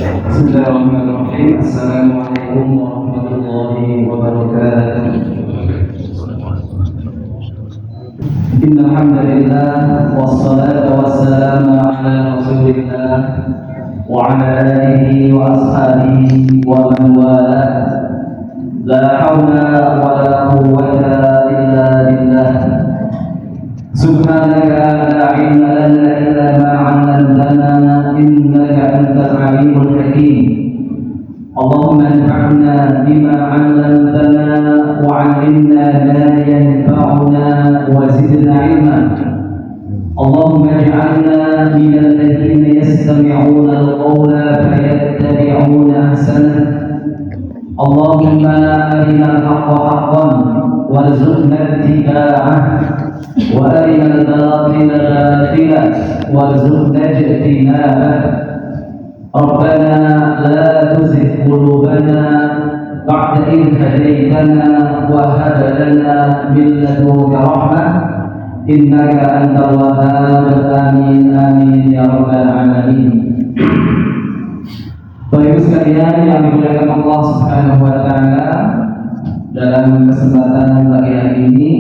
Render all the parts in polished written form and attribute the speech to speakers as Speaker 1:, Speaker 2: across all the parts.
Speaker 1: Bismillahirrahmanirrahim. Assalamualaikum warahmatullahi wabarakatuh. Innal hamdalillah wassalatu wassalamu ala Rasulillah wa ala alihi wa ashabihi wa man wala. La haula wa la quwwata illa billah. Subhanaka la ilma lana illa ma 'allamtana innaka antal alimul hakim. Allahumma anfa'na bima 'allamtana wa 'allimna ma yanfa'una wa zidna 'ilma. Allahumma ij'alna minal ladzina yastami'una al-qawla fayattabi'una ahsanah. Allahumma arinal haqqa haqqan warzuqna ittiba'ah wa arinal batila batilan warzuqna ijtinabah. Rabbana la tuzigh qulubana ba'da idh hadaytana wa hab lana min ladunka rahmah innaka antal wahhab. Amin amin ya rabbal alamin. Baik sekalian yang dimuliakan Allah Subhanahu wa taala, dalam kesempatan pagi hari ini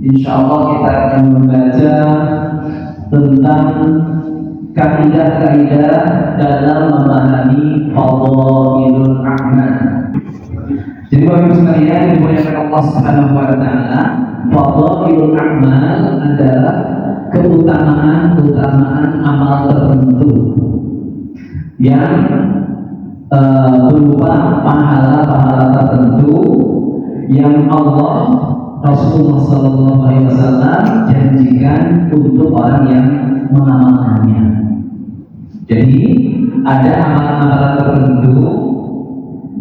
Speaker 1: insyaallah kita akan membaca tentang kaidah-kaidah dalam memahami fadhailul a'mal. Jadi baik sekalian yang dimuliakan Allah Subhanahu wa taala, fadhailul a'mal adalah keutamaan amal tertentu yang berupa pahala-pahala tertentu yang Allah Rasulullah SAW janjikan untuk orang yang mengamalkannya. Jadi ada amalan-amalan tertentu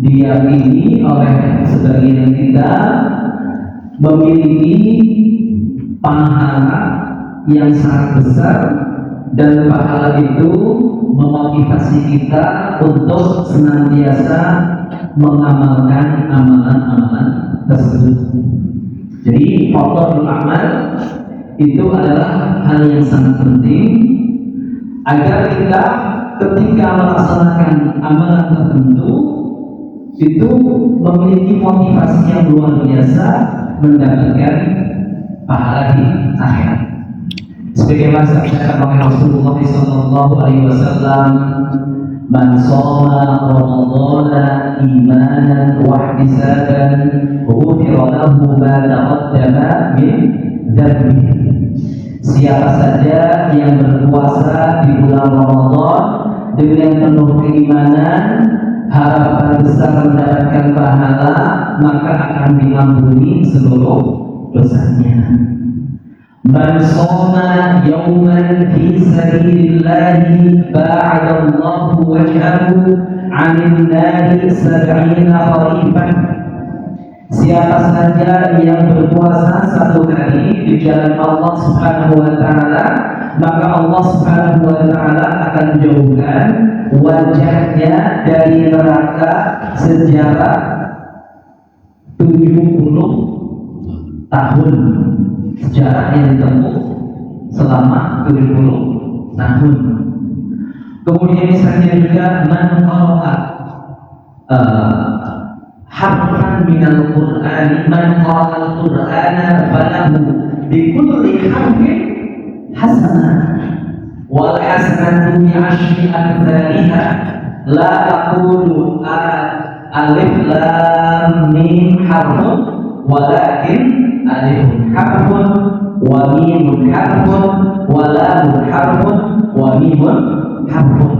Speaker 1: diyakini oleh sebagian kita memiliki pahala yang sangat besar, dan pahala itu memotivasi kita untuk senantiasa mengamalkan amalan-amalan tersebut. Jadi fadhailul a'mal itu adalah hal yang sangat penting agar kita ketika melaksanakan amalan tertentu itu memiliki motivasi yang luar biasa mendapatkan pahala di akhirat. Sebagaimana sabda oleh Rasulullah sallallahu alaihi wasallam, "Man shoma Ramadhana imanan wa ihtisaban, ghufira lahu ma taqaddama min dhanbihi." Siapa saja yang berpuasa di bulan Ramadan dengan penuh keimanan, harapan besar mendapatkan pahala, maka akan diampuni seluruh dosanya. Man shoma yawman fi sabilillahi ba'ada Allahu wajhahu 'anil nari 70 kharifan. Siapa saja yang berpuasa satu hari di jalan Allah Subhanahu wa taala, maka Allah Subhanahu wa taala akan jauhkan wajahnya dari neraka sejarah 70 tahun. Sejarah yang ditempuh selama 70 tahun. Kemudian misalnya juga man qara'a harfan minal Qur'an, man qara'a al-Qur'ana falahu bi kulli harfin hasanah wal hasanatu bi 'ashri amsalha la aqulu alif lam mim harfun walakin alifun harfun wa mimun harfun wa lamun harfun wa mimun harfun.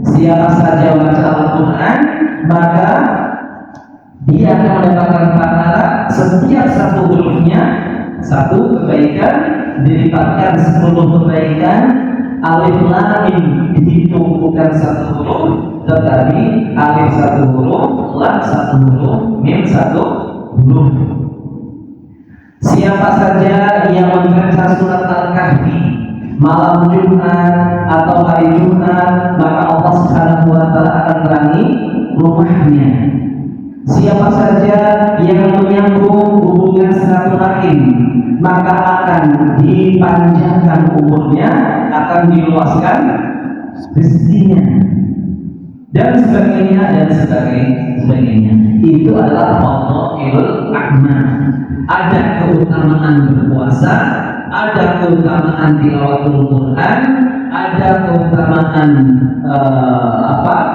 Speaker 1: Siapa saja baca Al-Quran, maka dia akan mendapatkan pahala setiap satu hurufnya satu kebaikan, dilipatkan 10 kebaikan. Alif lam mim dihitung bukan satu huruf, tetapi alif satu huruf, lam satu huruf, mim satu huruf. Siapa saja yang membaca surat Al-Kahfi malam Jumat atau hari Jumat, maka Allah Subhanahu wa taala akan terangi rumahnya. Siapa saja yang menyambung hubungan silaturahim, maka akan dipanjangkan umurnya, akan diluaskan rezekinya. sebagainya. Itu adalah fadhailul a'mal. Ada keutamaan berpuasa, ada keutamaan tilawatul Quran, ada keutamaan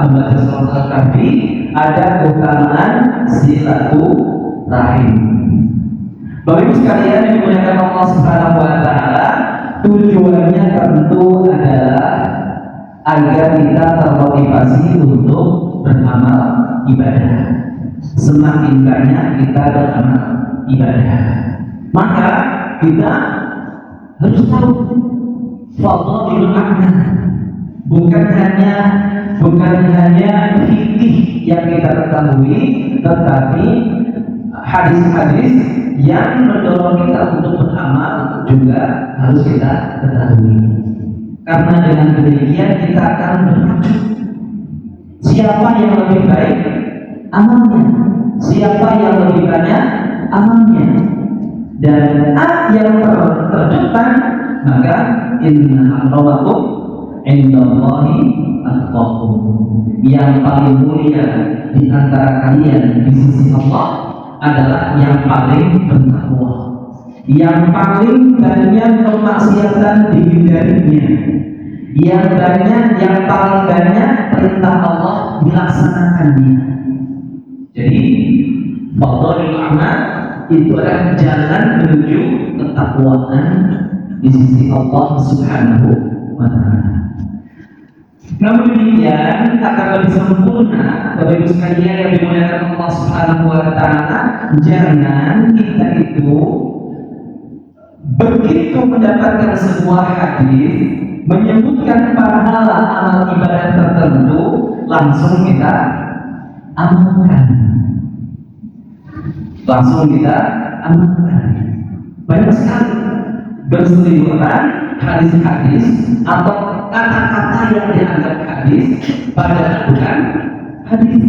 Speaker 1: membaca surat Al-Kahfi, ada keutamaan silaturahim. Bapak Ibu sekalian yang dimuliakan Allah Subhanahu wa taala, tujuannya tentu adalah agar kita termotivasi untuk beramal ibadah. Semakin banyak kita beramal ibadah, maka kita harus tahu fadhailul a'mal. Bukan hanya fikih yang kita ketahui, tetapi hadis-hadis yang mendorong kita untuk beramal juga harus kita ketahui. Karena dengan demikian kita akan berpacu. Siapa yang lebih baik amalnya, siapa yang lebih banyak amalnya, dan yang terdepan, maka inna akramakum indallahi atqakum. Yang paling mulia di antara kalian di sisi Allah adalah yang paling bertakwa, yang paling banyak kemaksiatan dihindarinya, yang paling banyak perintah Allah dilaksanakannya. Jadi fadhailul a'mal itu adalah jalan menuju ketakwaan di sisi Allah Subhanahu wa taala. Namun demikian akan lebih sempurna Bapak Ibu sekalian yang dimuliakan Allah Subhanahu wa taala, jangan kita itu begitu mendapatkan sebuah hadis menyebutkan pahala amal ibadah tertentu langsung kita amalkan. Banyak sekali berseliweran hadis-hadis atau kata-kata yang dianggap hadis padahal bukan hadis.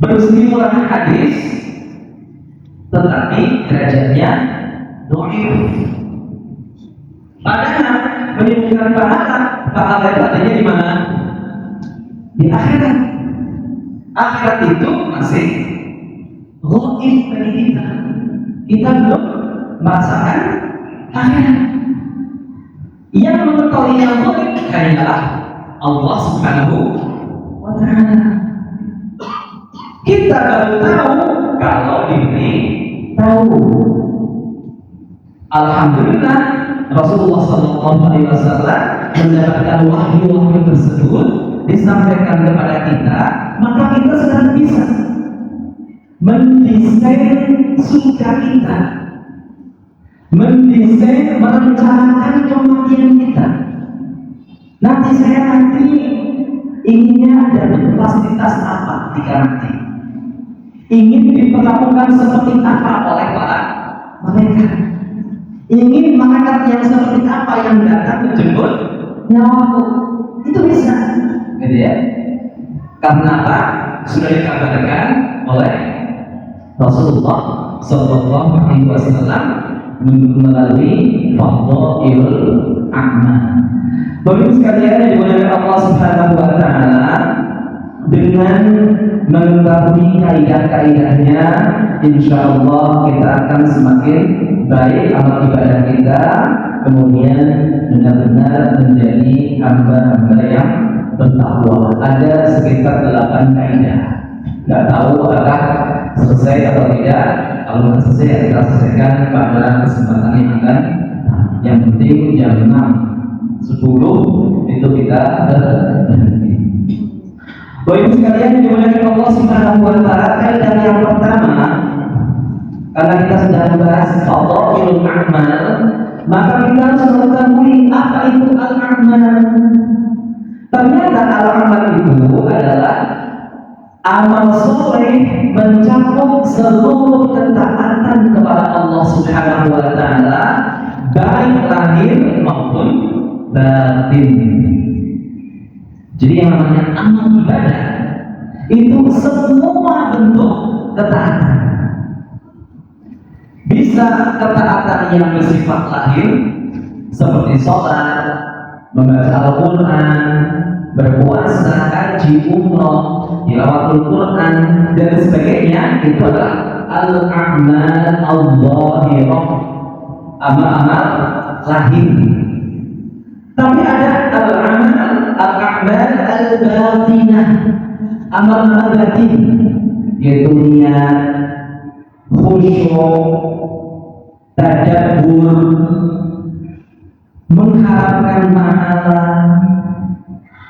Speaker 1: Berseliweran hadis tetapi derajatnya dhaif. Padahal menimbulkan pahala itu adanya di mana? Di akhirat. Akhirat itu masih ghaib bagi kita. Kita belum merasakan akhirat. Yang mengetahui yang ghaib hanyalah Allah Subhanahu wa taala. Kita baru tahu kalau diberi tahu. Alhamdulillah Rasulullah SAW mendapatkan wahyu tersebut disampaikan kepada kita, maka kita sudah bisa mendesain surga kita, mendesain merencanakan kematian kita. Nanti saya inginnya ada fasilitas apa jika nanti ingin diperlakukan seperti apa oleh para malaikat, ingin malaikat yang seperti apa yang datang menjemput nyawaku, itu bisa, gitu ya. Karena apa? Sudah dikabarkan oleh Rasulullah SAW melalui fadhailul a'mal. Bapak sekalian yang dimuliakan Allah Subhanahu wa taala, dengan mengetahui kaidah-kaidahnya, insya Allah kita akan semakin baik amal ibadah kita, kemudian benar-benar menjadi hamba-hamba yang bertakwa. Ada sekitar 8 kaidah. Nggak tahu apakah selesai atau tidak. Kalau nggak selesai, kita selesaikan pada kesempatan yang akan datang. Yang penting jam 6:10 itu kita berhenti. Bapak Ibu sekalian yang dimuliakan Allah Subhanahu wa taala, kaidah yang pertama, karena kita sedang membahas fadhailul a'mal, maka kita harus mengetahui apa itu al-a'mal. Ternyata al-a'mal itu adalah amal soleh mencakup seluruh ketaatan kepada Allah Subhanahu wa taala, baik lahir maupun batin. Jadi yang namanya amal ibadah itu semua bentuk ketaatan. Bisa ketaatan yang bersifat lahir seperti sholat, membaca Al-Quran, berpuasa, haji, umroh, tilawatul Quran dan sebagainya, itu adalah al-a'mal al-zahirah, amal-amal lahir. Tapi ada al-a'mal al-batinah, amal-amal batin, yaitu niat, khusyuk, tadabbur, mengharapkan pahala,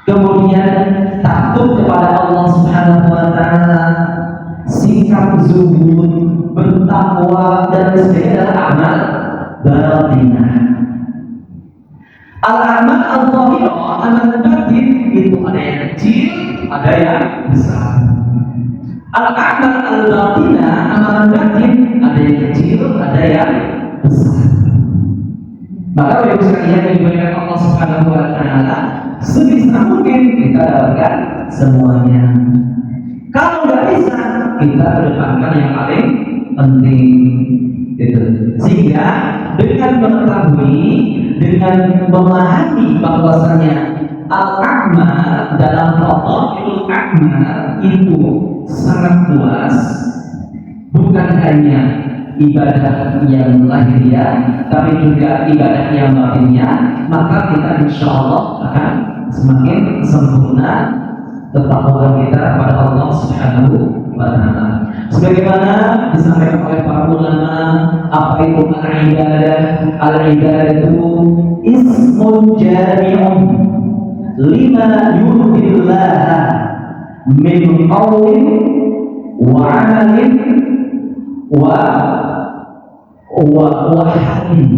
Speaker 1: kemudian takut kepada Allah Subhanahu wa taala, sikap zuhud, bertakwa dan sebagainya adalah amal batinah. Al-amal al-zahirah, amal batin itu ada yang kecil, ada yang besar. Al-amal al-batinah, amal batin ada yang kecil, ada yang besar. Maka bagi sekalian yang dimuliakan Allah Subhanahu wa taala, sebisa mungkin kita dapatkan semuanya. Kalau nggak bisa, kita kedepankan yang paling penting, gitu. Sehingga dengan mengetahui, dengan memahami bahwasanya al-a'mal dalam fadhailul a'mal itu sangat luas, bukan hanya ibadah yang lahiriah, tapi juga ibadah yang batinnya, maka kita insya Allah akan semakin sempurna ketakwaan kita kepada Allah Subhanahu wa taala. Sebagaimana disampaikan oleh para ulama, apa itu al-ibadah? Al-ibadah itu ismun jami'un lima yurdillah min qawlin wa 'amalin wa hakim.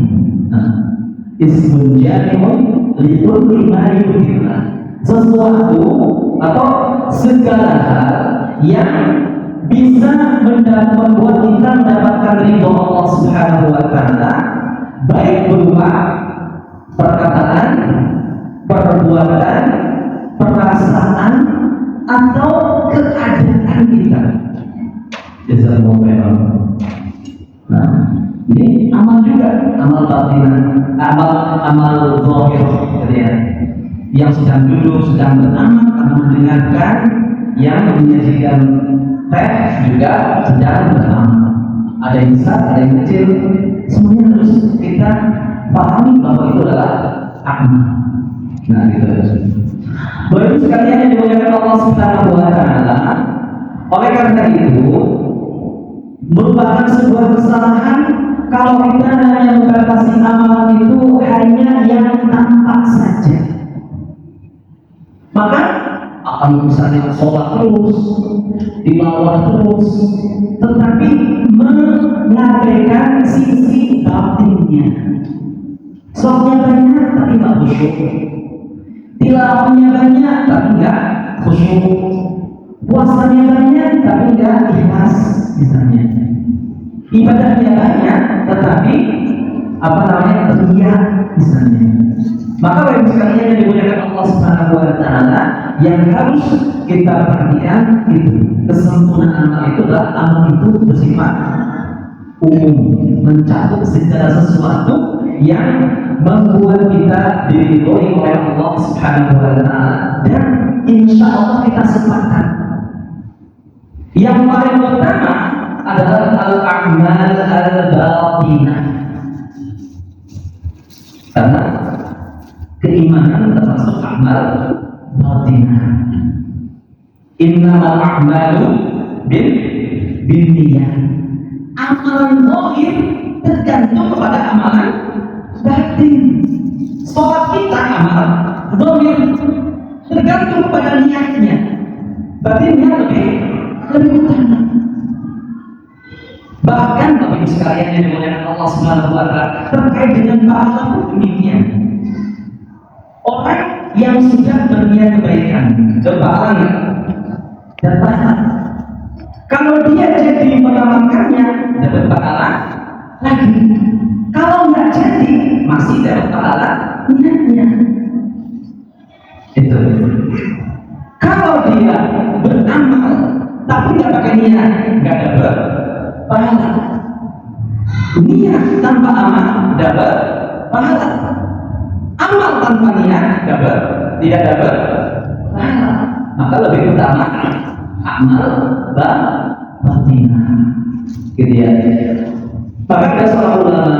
Speaker 1: Ismun jami'un li kulli ma yurdillah, sesuatu atau segala hal yang bisa membuat kita mendapatkan ridho Allah Subhanahu wa taala, baik berupa perkataan, perbuatan, perasaan atau keadaan kita. Jazakumullah khairan. Nah, ini amal juga, amal batinan, amal zahir, gitu ya. Yang sedang duduk, sedang beramal atau mendengarkan, yang menyajikan teh juga sedang beramal. Ada yang besar, ada yang kecil, semuanya harus kita pahami bahwa itu adalah amal. Nah, gitu. Bapak sekalian yang dimuliakan Allah Subhanahu wa taala, oleh karena itu merupakan sebuah kesalahan kalau kita hanya membatasi amalan itu hanya yang tampak saja. Maka akan misalnya sholat terus, tilawah terus, tetapi mengabaikan sisi batinnya. Sholatnya banyak tapi nggak khusyuk, tilawahnya banyak tapi nggak khusyuk, puasanya banyak tapi nggak ikhlas, misalnya. Ibadahnya banyak tetapi riya, misalnya. Maka bagi sekalian yang dimuliakan Allah Subhanahu wa taala, yang harus kita perhatikan itu kesempurnaan amal itu adalah amal itu bersifat umum, mencakup segala sesuatu yang membuat kita diridhoi oleh Allah Subhanahu wa taala, dan insya Allah kita sepakat yang paling utama adalah al-a'mal al-batinah, karena keimanan termasuk amal batinah. Innamal a'malu binniyat. Amalan zahir tergantung kepada amalan batin. Sholat kita amal zahir tergantung pada niatnya, batinnya lebih utama. Bahkan Bapak Ibu sekalian yang dimuliakan Allah Subhanahu wa taala, terkait dengan pahala pun demikian. Orang yang sudah berniat kebaikan, berpahala dan pahala, kalau dia jadi mengamalkannya, dapat pahala lagi. Kalau nggak jadi, masih dapat pahala niatnya. Itu. Kalau dia beramal tapi nggak pakai niat, nggak dapat pahala. Niat tanpa amal dapat pahala. Amal tanpa niat tidak dapat amal batinah. Gitu ya. Bahkan ada seorang ulama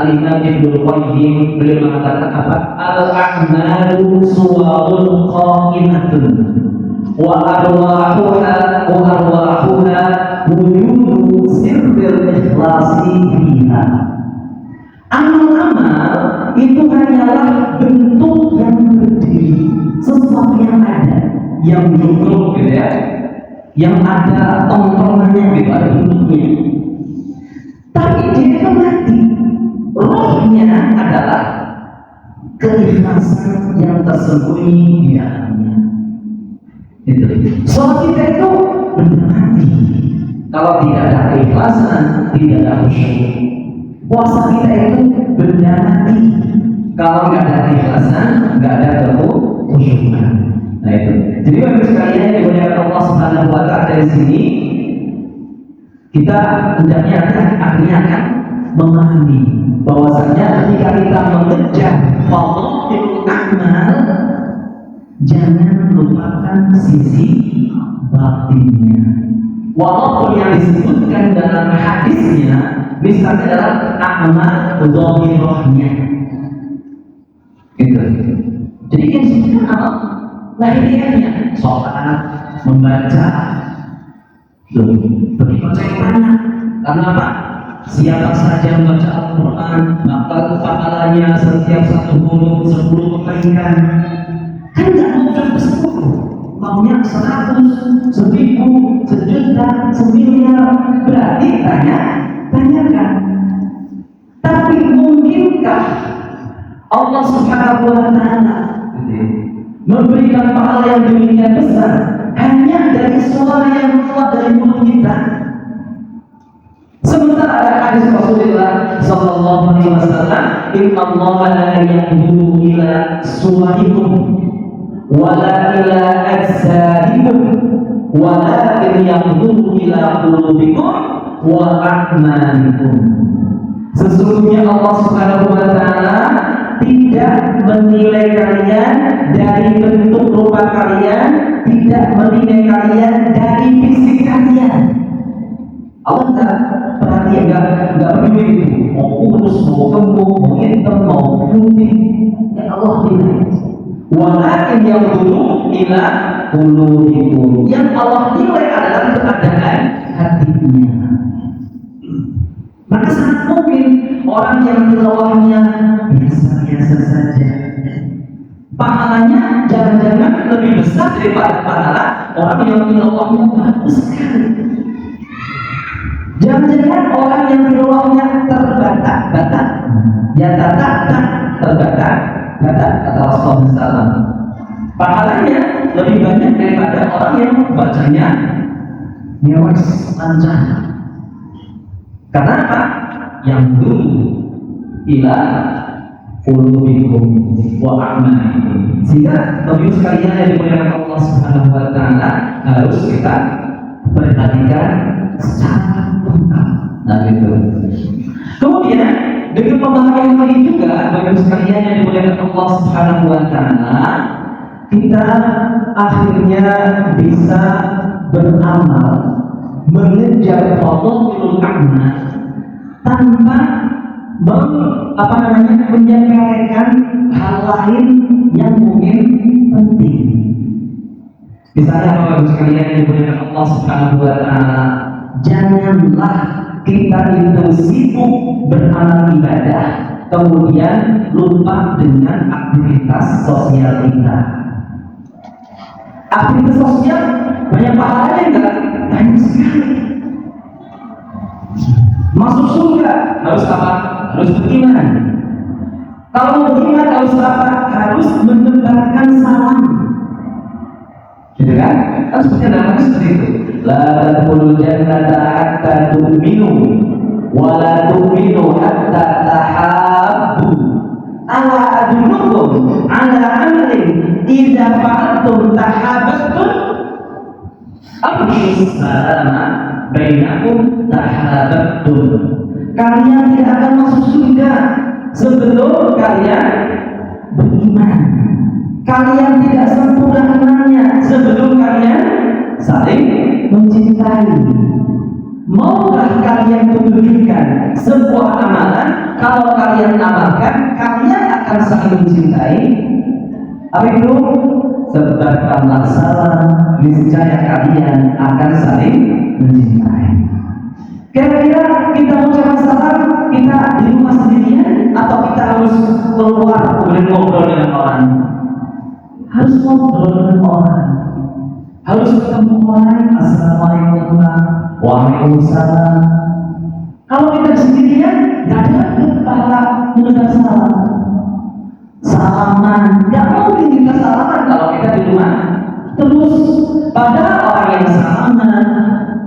Speaker 1: Al-Imam Ibnu Qayyim beliau mengatakan apa? Al-a'malu suwarun qa'imatun wa arwahuna wujudu sirril ikhlasi fiha. Amal-amal itu hanyalah bentuk yang berdiri, sesuatu yang ada, yang duduk gitu ya, yang ada tongkrongannya gitu, ada bentuknya. Tapi dia itu mati. Rohnya adalah keikhlasan yang tersembunyi di dalamnya. Itu. Sholat kita itu benda mati. Kalau tidak ada keikhlasan, tidak ada khusyuk. Puasa kita itu benda mati. Kalau nggak ada keikhlasan, nggak ada khusyukan. Nah itu. Jadi bagi sekalian yang dimuliakan Allah Subhanahu Wa Taala dari sini, kita hendaknya akhirnya akan memahami bahwasanya ketika kita mengejar fadhilul amal, jangan lupakan sisi batinnya. Walaupun yang disebutkan dalam hadisnya misalnya adalah amal zahirahnya. Gitu. Jadi yang disebutkan amal lahiriahnya, sholat, membaca. Begitu banyak. Karena apa? Siapa saja membaca Al-Quran, maka pahalanya setiap satu huruf 10 kebaikan. Kan nggak mau sampai 10, maunya 100, 1000, 1.000.000, 1.000.000. Berarti tanyakan. Tapi mungkinkah Allah Subhanahu Wa Taala memberikan pahala yang demikian besar hanya dari suara yang keluar dari mulut kita? Sementara ada hadis Rasulullah Sallallahu Alaihi Wasallam, Inna Allah la yanzuru ila suwarikum, wala ila ajsadikum, walakin yanzuru ila qulubikum wa a'malikum. Sesungguhnya Allah Subhanahu Wa Taala tidak menilai kalian dari bentuk rupa kalian, tidak menilai kalian dari fisik kalian. Allah perhatian, nggak peduli itu mau kurus, mau gemuk, mau hitam, mau putih, yang Allah nilai. Walakin yang dulu ila qulubikum, yang Allah nilai adalah keadaan hatinya. Maka sangat mungkin orang yang tilawahnya biasa-biasa saja, pahalanya jangan-jangan lebih besar daripada pahala orang yang tilawahnya bagus sekali. Jangan-jangan orang yang tilawahnya terbatas-batas, ya terbatas-batas, kata Rasulullah SAW, pahalanya lebih banyak daripada orang yang bacanya mewes lancar. Karena apa? Yang dulu ila qulubikum wa a'malikum. Sehingga bagi sekalian yang dimuliakan Allah Subhanahu Wa Taala harus kita perhatikan secara lengkap. Nah itu. Kemudian dengan pemahaman lagi juga bagi sekalian yang dimuliakan Allah Subhanahu Wa Taala, kita akhirnya bisa beramal mengejar fadhilul amal tanpa menyepelekan hal lain yang mungkin penting. Misalnya Bapak sekalian yang dimuliakan Allah Subhanahu Wa Taala, janganlah kita itu sibuk beramal ibadah kemudian lupa dengan aktivitas sosial kita. Aktivitas sosial banyak pahalanya enggak? Banyak sekali. Masuk surga harus apa? Harus beriman. Kalau beriman harus apa? Harus mendebarkan salam. Gitu kan? Kan seperti dalam hadis seperti itu. La tadkhulul jannata hatta tu'minu wa la tu'minu hatta tahabbu. Ala adullukum ala amalin idza fa'altum tahabbatum Abdus salama bainakum tahabbatum. Kalian tidak akan masuk surga sebelum kalian beriman. Kalian tidak sempurna imannya sebelum kalian saling mencintai. Maukah kalian tunjukkan sebuah amalan, kalau kalian amalkan, kalian akan saling mencintai? Apa itu? Sebarkanlah salam, niscaya kalian akan saling mencintai. Kira-kira kita mengucapkan salam, kita di rumah sendirian atau kita harus keluar kemudian ngobrol dengan orang? Harus ngobrol dengan orang, harus ketemu orang. Assalamualaikum, waalaikumsalam. Kalau kita sendirian, nggak ada pahala mendengar salam, salaman. Nggak mungkin kita salaman kalau kita di rumah terus. Pada orang yang salaman,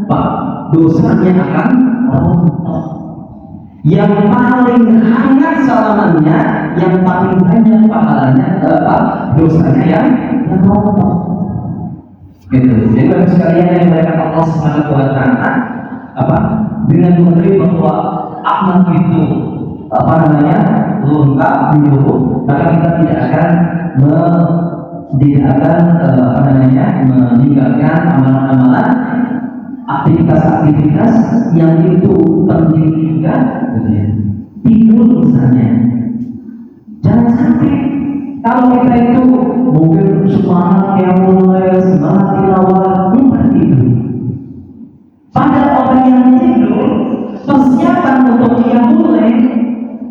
Speaker 1: Pak, dosanya akan rontok. Yang paling hangat salamannya, yang paling banyak pahalanya, dosanya yang rontok. Gitu. Jadi bagi sekalian yang mereka Allah Subhanahu wa Ta'ala, dengan memberi bahwa amal itu lengkap menyuruh, maka kita tidak akan meninggalkan amalan-amalan, aktivitas-aktivitas yang itu penting juga, tidur misalnya. Jangan sampai kalau kita itu mungkin semangat yang mulai, semangat tilawah, lupa tidur. Pada orang yang tidur, persiapan untuk dia mulai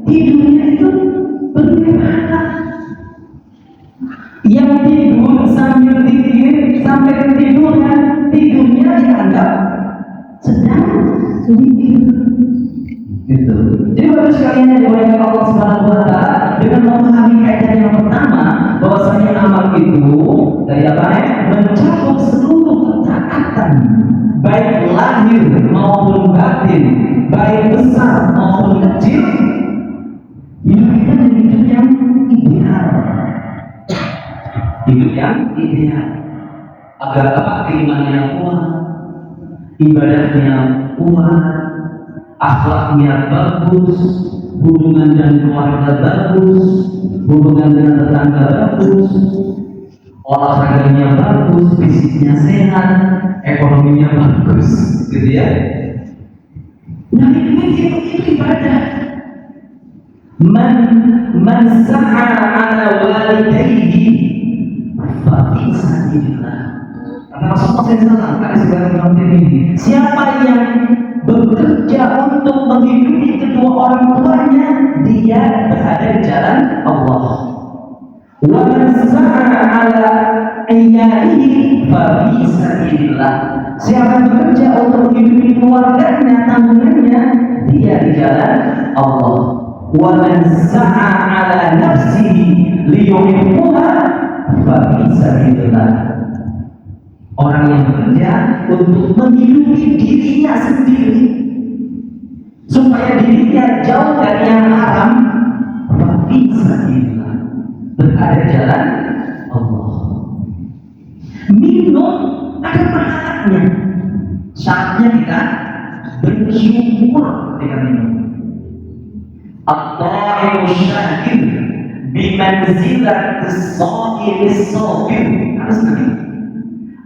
Speaker 1: tidurnya itu berbeda. Yang tidur sambil zikir sampai ketidurnya, tidurnya dianggap sedang zikir. Gitu. Jadi baru sekalian yang dimuliakan Allah Subhanahu wa Ta'ala, dengan memahami kaidah yang pertama, bahwasanya amal itu dari mencakup seluruh ketaatan, baik lahir maupun batin, baik besar maupun kecil. Hidup kita jadi hidup yang ideal, hidup yang ideal, agar keimanannya kuat, ibadahnya kuat, akhlaknya bagus, hubungan dan keluarga bagus, hubungan dengan tetangga bagus, olahraganya bagus, fisiknya sehat, ekonominya bagus, gitu ya. Nah itu ibadah. Man sa'a ala walidayhi fa fi sabilillah. Kata Rasulullah SAW, siapa yang bekerja untuk menghidupi kedua orang tuanya, dia berada di jalan Allah. Wa man sa'a ala iyalihi fa fi sabilillah. Siapa yang bekerja untuk menghidupi keluarganya, tanggungannya, dia di jalan Allah. Wa man sa'a ala nafsihi liyuhibbuha fa fi sabilillah. Orang yang bekerja untuk menghidupi dirinya sendiri supaya dirinya jauh dari yang haram, bisa berada jalan Allah. Minum ada pahalanya. Saatnya kita bersyukur dengan minum. At-ta'imu syahid bimanzilat as-sa'im as-sabir. Harus begitu.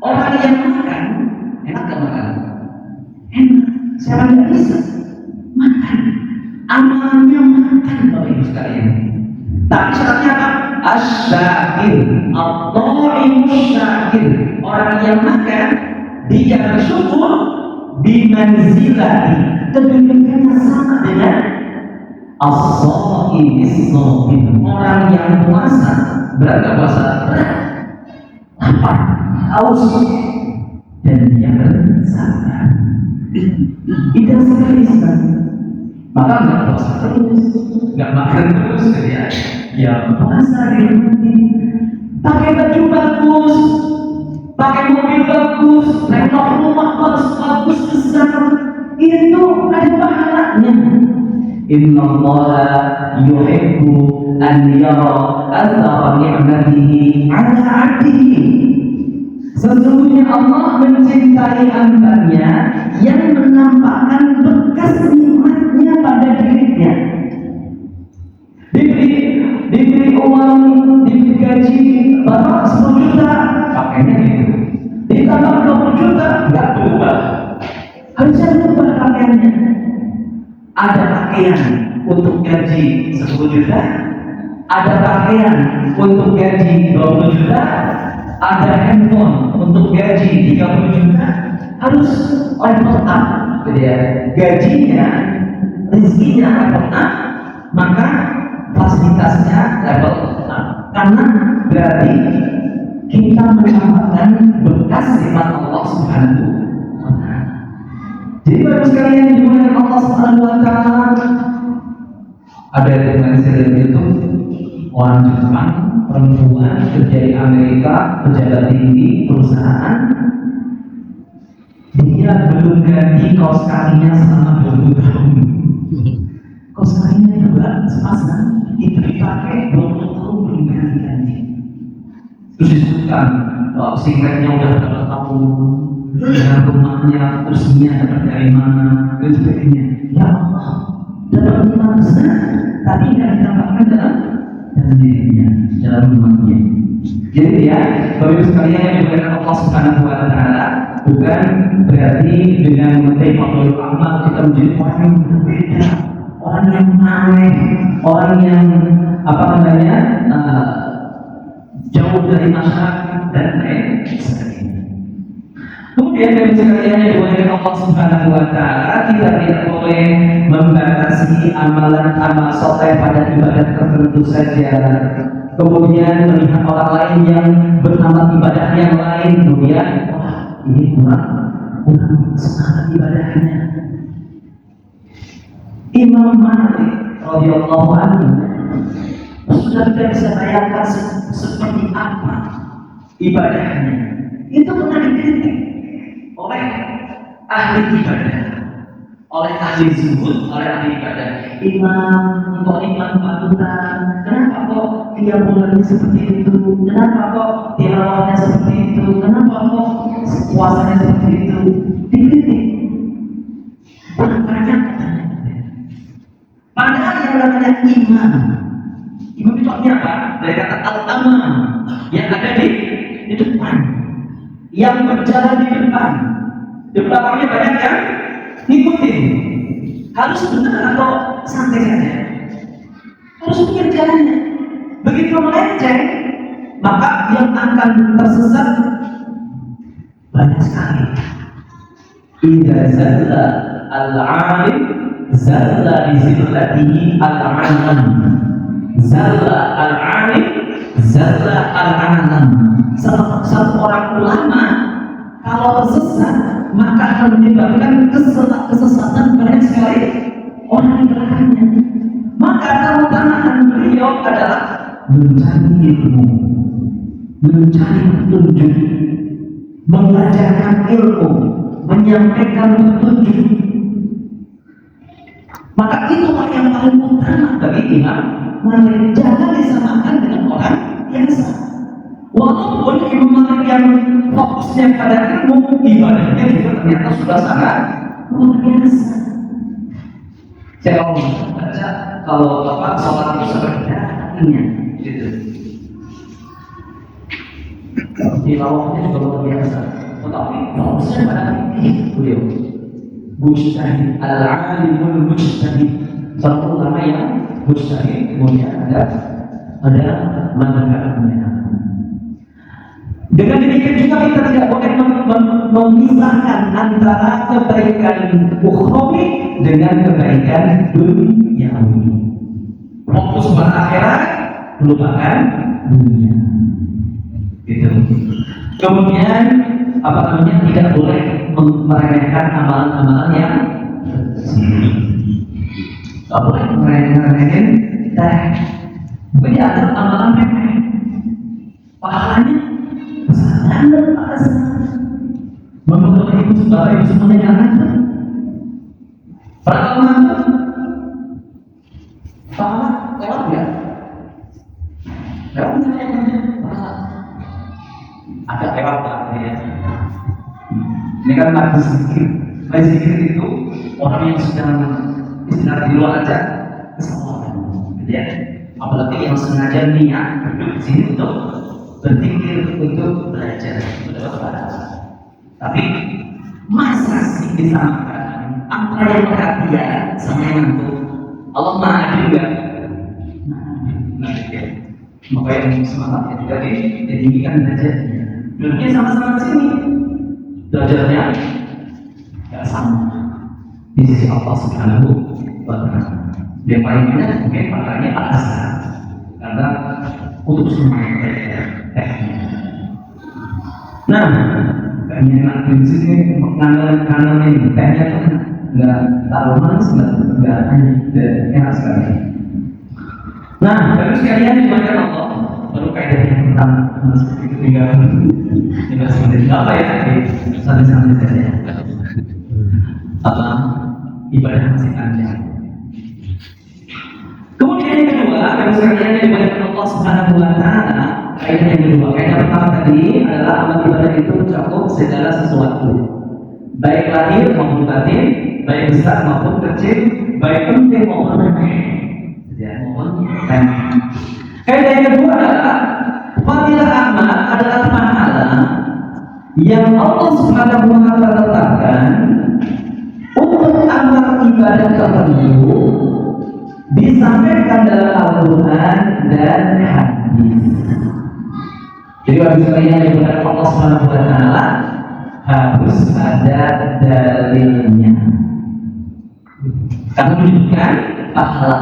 Speaker 1: Orang yang makan, enak gak makan? Enak. Siapa yang bisa makan? Amalnya makan, Bapak Ibu sekalian. Tapi syaratnya apa? Asyakir, at-ta'imu syakir. Orang yang makan, dia bersyukur bimanzilati. Kedudukannya sama dengan as-sa'im as-sabir. Orang yang puasa, berat gak puasa? Berat. Lapar, haus, dan dia bersabar. Tidak sekali Islam. Maka nggak puasa terus, nggak makan terus, ya puasa di pakai baju bagus, pakai mobil bagus, renov rumah bagus besar, itu ada pahalanya. Inna Allaha yuhibbu an yara athara ni'matihi 'ala 'abdihi. Sesungguhnya Allah mencintai hamba-Nya yang menampakkan bekas nikmatnya pada dirinya. Diberi uang, diberi gaji, Bapak 10 juta, pakainya gitu. Ditambah 20 juta, nggak berubah. Harusnya berubah pakaiannya. Ada pakaian untuk gaji 10 juta, ada pakaian untuk gaji 20 juta, ada handphone untuk gaji 30 juta. Harus level up, gitu ya. Gajinya, rezekinya level up, maka fasilitasnya level up. Karena berarti kita mendapatkan bekas nikmat Allah Subhanahu wa Ta'ala. Jadi baru sekalian dimuliakan Allah Subhanahu wa Ta'ala. Ada yang mengajar itu orang Jepang, perempuan kerja di Amerika, pejabat tinggi perusahaan. Dia belum ganti kaos kakinya selama 20 tahun. Kaos kakinya juga sepasang itu dipakai 20 tahun belum ganti. Terus disebutkan singkatnya udah berapa tahun, dan rumahnya, kursinya dapat dari mana, dan sebagainya. Ya Allah, dapat rumah besar, tapi tidak ditambahkan dalam dirinya, dalam rumahnya. Jadi ya, Bapak Ibu sekalian yang dimuliakan Allah Subhanahu wa Ta'ala, bukan berarti dengan memetik makhluk amal kita menjadi orang yang berbeda, orang yang aneh, orang yang jauh dari masyarakat dan lain sebagainya. Kemudian Bapak Ibu sekalian yang dimuliakan Allah Subhanahu wa Ta'ala, kita tidak boleh membatasi amalan-amal soleh pada ibadah tertentu saja. Kemudian melihat orang lain yang beramal ibadah yang lain, kemudian wah ini kurang semangat ibadahnya. Imam Malik radhiyallahu anhu sudah tidak bisa bayangkan seperti apa ibadahnya. Itu pernah dikritik oleh ahli ibadah, oleh ahli zuhud, oleh ahli ibadah. Imam panutan, kenapa kok dia mulai seperti itu? Kenapa kok tilawahnya seperti itu? Kenapa kok puasanya seperti itu? Dikritik. Banyak. Padahal yang namanya imam itu artinya apa? Dari kata al-amam, yang ada di depan, yang berjalan di depan. Di belakangnya banyak yang ngikutin. Harus benar atau santai saja? Harus pikir jalannya. Begitu melenceng, maka yang akan tersesat banyak sekali. Idza zalla al-alim zalla bi zillatihi al-alam. Zalla al-alim zalla al-alam. Satu orang ulama kalau tersesat maka akan menyebabkan kesesatan banyak sekali orang di belakangnya. Maka keutamaan beliau adalah mencari ilmu, mencari petunjuk, mengajarkan ilmu, menyampaikan petunjuk. Maka itulah yang paling utama bagi Imam Malik. Jangan disamakan dengan orang biasa. Walaupun Imam Malik yang fokusnya pada ilmu, ibadahnya juga ternyata sudah sangat luar biasa. Saya mau baca kalau Bapak sholat itu seperti hatinya, gitu. Tilawahnya juga luar biasa. Tetapi fokusnya pada hati beliau. Mujtahid, al-alimul mujtahid, satu ulama yang mujtahid, kemudian ada mazhabnya. Dengan demikian juga kita tidak boleh memisahkan antara kebaikan ukhrawi dengan kebaikan duniawi. Fokus pada akhirat, lupakan dunia. Gitu. Kemudian tidak boleh meremehkan amalan-amalan yang tidak boleh meremehkan teh. Mungkin dianggap amalan remeh, pahalanya besar pada sana. Membuat ibu semuanya jangan. Pertama, pahala lewat ya. Lewat ya, agak lewat ya. Ini kan lagi zikir. Lagi zikir itu orang yang sedang istirahat di luar aja kesalahan, gitu ya. Apalagi yang sengaja niat duduk di sini untuk berzikir, untuk belajar, untuk berdoa. Tapi masa kasih disamakan antara yang perhatian sama yang ngantuk. Allah maha adil juga. Maka yang semangat ya juga ditinggikan derajatnya. Duduknya sama-sama di sini, derajatnya nggak sama di sisi Allah Subhanahu wa Ta'ala. Yang paling banyak mungkin pahalanya atas, karena untuk semua mereka tehnya. Nah, kayaknya nanti di sini kanan ini tehnya tuh nggak terlalu manis, nggak enak sekali. Nah, baru sekalian dimakan Allah. Baru kaidah yang pertama, seperti ketinggalan 15 menit. Apa ya tadi? Santai-santai saja. Apa? Ibadah masih panjang. Kemudian yang kedua, baru sekalian dimakan Allah Subhanahu wa Ta'ala. Kaidah yang kedua, kaidah pertama tadi adalah amal ibadah itu mencakup segala sesuatu, baik lahir maupun batin, baik besar maupun kecil, baik penting maupun remeh. Kaidah yang kedua adalah fadilah amal adalah pahala yang Allah Subhanahu wa Ta'ala tetapkan untuk amal ibadah tertentu disampaikan dalam Al-Quran dan hadis. Jadi bagi sekalian yang benar Allah Subhanahu wa Ta'ala harus ada dalilnya, karena menunjukkan pahala.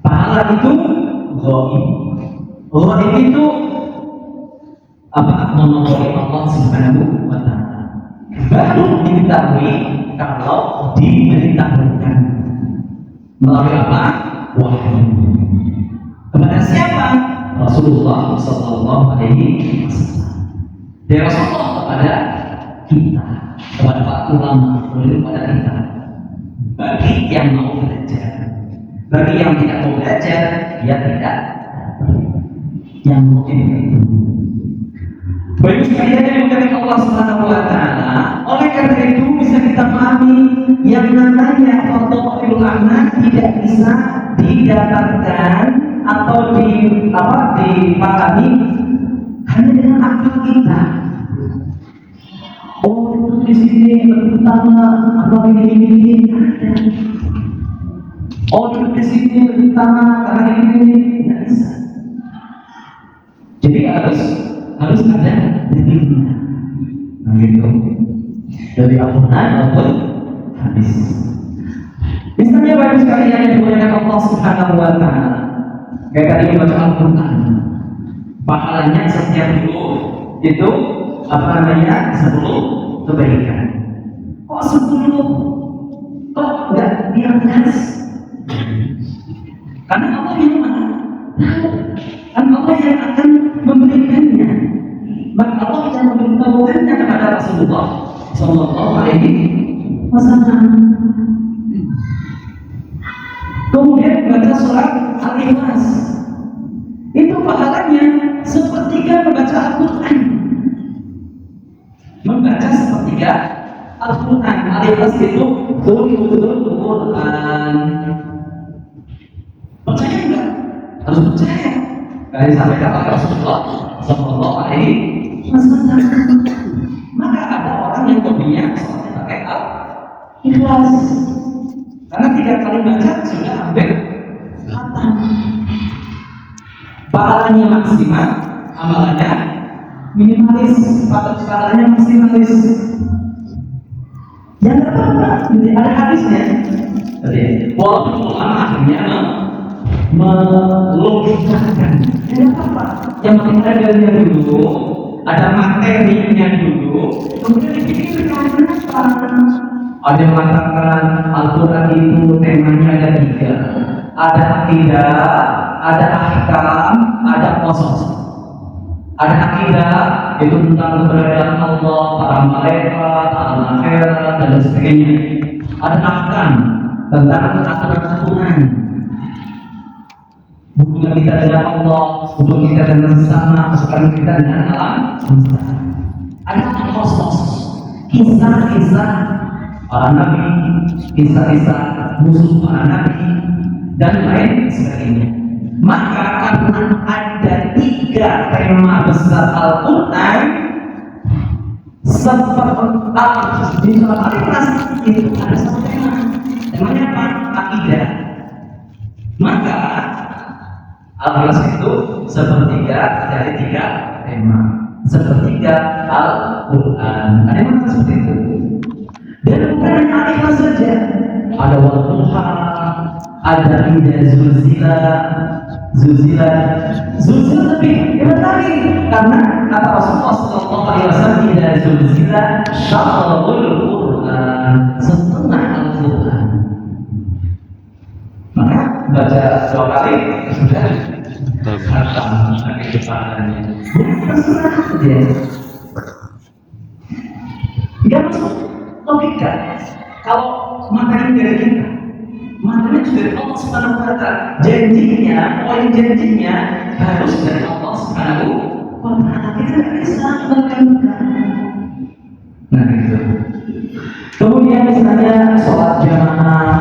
Speaker 1: Pahala itu ghaib. Ghaib itu apa? Monopoli Allah Subhanahu wa Ta'ala. Baru diketahui kalau diberitahukan melalui apa? Wahyu. Kepada siapa? Rasulullah Sallallahu Alaihi Wasallam. Dari Rasulullah kepada kita, kepada para ulama, kepada kita. Bagi yang mau belajar. Bagi yang tidak mau belajar, dia tidak. Yang mungkin itu. Bagi sekalian yang mengatakan Allah Subhanahu wa Ta'ala, oleh karena itu bisa kita pahami yang namanya fadhailul amal tidak bisa didapatkan atau dipahami hanya dengan akal kita. Oh, di sini pertama apa ini ada. Oh, duduk di sini pertama karena ini tidak bisa. Jadi harus ada dalilnya. Nah gitu. Dari Al-Quran maupun hadis. Misalnya bagi sekalian yang dimuliakan Allah Subhanahu wa Ta'ala, kayak tadi membaca Al-Quran, pahalanya setiap dulu itu apa namanya 10 kebaikan. Kok 10? Kok enggak diangkat? Karena Allah yang maha tahu, kan Allah yang akan memberikannya. Maka Allah yang memberitahukannya kepada Rasulullah Sallallahu Alaihi Wasallam. Kemudian baca surat Al-Ikhlas, itu pahalanya sepertiga membaca Al-Quran. Membaca sepertiga Al-Quran. Al-Ikhlas itu Quran. Percaya enggak? Harus percaya. Kali sampai kata Rasulullah Sallallahu Alaihi Wasallam. Maka ada orang yang hobinya seperti pakai Al-Ikhlas. Karena 3 kali baca sudah hampir khatam. Pahalanya maksimal, amalannya minimalis. Pahalanya maksimalis. Yang apa-apa, jadi ada hadisnya. Jadi, walaupun ulama akhirnya melogikakan. Yang apa? Yang penting ada dalilnya dulu, ada materinya dulu, kemudian dipikirkan apa? Ada yang mengatakan Al-Quran itu temanya ada 3. Ada akidah, ada ahkam, ada qasas. Ada akidah itu tentang keberadaan Allah, para malaikat, alam akhirat dan sebagainya. Ada ahkam tentang aturan-aturan. Hubungan kita dengan Allah, hubungan kita dengan sesama, hubungan kita dengan alam semesta. Ada qasas, kisah-kisah para nabi, kisah-kisah musuh para nabi dan lain sebagainya. Maka karena ada 3 tema besar Al-Quran, di surat Al-Ikhlas itu ada satu tema. Temanya apa? Akidah. Maka Al-Ikhlas itu sepertiga dari 3 tema. Sepertiga Al-Quran. Ada yang seperti itu. Dan bukan hanya Al-Ikhlas saja. Ada Wadduha, ada Idza Zulzilah lebih hebat lagi karena kata Rasulullah SAW, Idza Zulzilah syatrul Quran, setengah Al-Quran. Maka baca 2 kali sudah khatam kedepanannya. Terserah dia. Dia masuk logika. Kalau materi dari kita, materi dari Allah Subhanahu wa Ta'ala, poin janjinya harus dari Allah Subhanahu wa Ta'ala. Kita tidak bisa melakukan. Nah itu. Kemudian misalnya sholat jamaah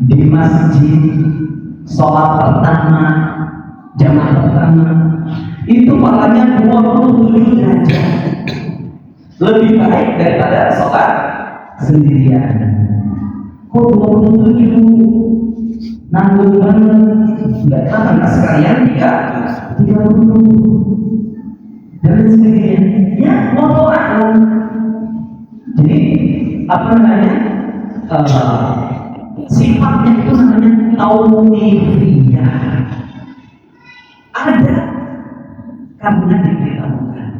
Speaker 1: di masjid, sholat pertama, jamaah pertama, itu pahalanya 27 derajat. Lebih baik daripada sholat sendirian. Kok 27 nanggung banget? Enggak tahan sekalian 30 dan sebagainya. Ya, wallahu a'lam. Jadi apa namanya? Sifatnya itu namanya tauqifiyah. Ada karena diberitahukan.